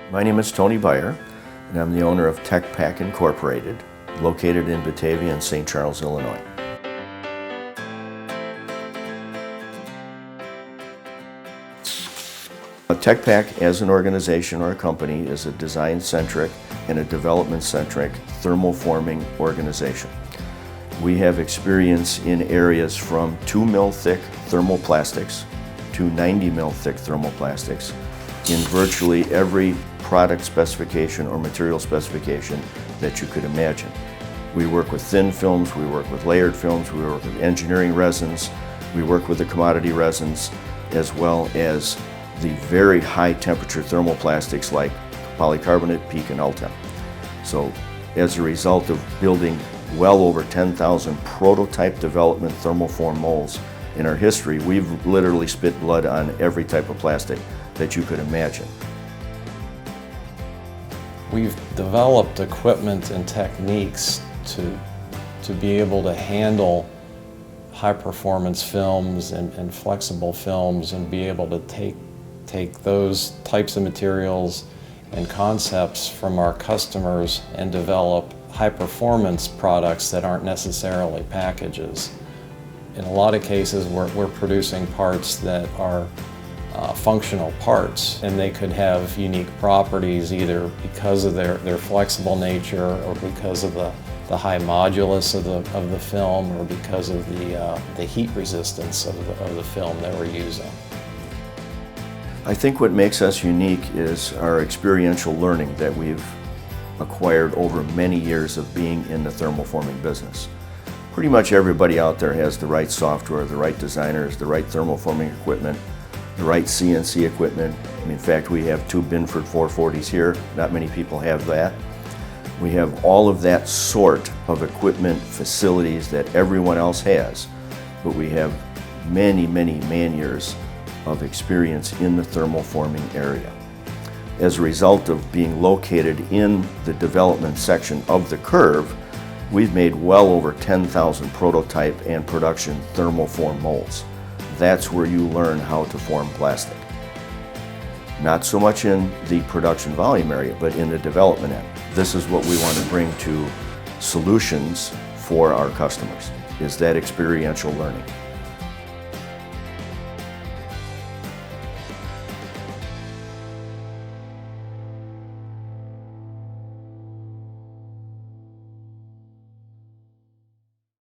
My name is Tony Beyer, and I'm the owner of Tek Pak Inc, located in Batavia and St. Charles, Illinois. Tek Pak as an organization or a company is a design-centric and a development-centric thermoforming organization. We have experience in areas from 2 mil thick thermoplastics to 90 mil thick thermoplastics in virtually every product specification or material specification that you could imagine. We work with thin films, we work with layered films, we work with engineering resins, we work with the commodity resins, as well as the very high temperature thermoplastics like polycarbonate, PEEK, and Ultem. So as a result of building well over 10,000 prototype development thermoform molds in our history, we've literally spit blood on every type of plastic that you could imagine. We've developed equipment and techniques to be able to handle high performance films and flexible films and be able to take those types of materials and concepts from our customers and develop high performance products that aren't necessarily packages. In a lot of cases we're producing parts that are functional parts, and they could have unique properties either because of their flexible nature or because of the high modulus of the film or because of the heat resistance of the film that we're using. I think what makes us unique is our experiential learning that we've acquired over many years of being in the thermoforming business. Pretty much everybody out there has the right software, the right designers, the right thermoforming equipment, the right CNC equipment. In fact, we have 2 Binford 440s here. Not many people have that. We have all of that sort of equipment facilities that everyone else has, but we have many, many man-years of experience in the thermoforming area. As a result of being located in the development section of the curve, we've made well over 10,000 prototype and production thermoform molds. That's where you learn how to form plastic. Not so much in the production volume area, but in the development end. This is what we want to bring to solutions for our customers, is that experiential learning.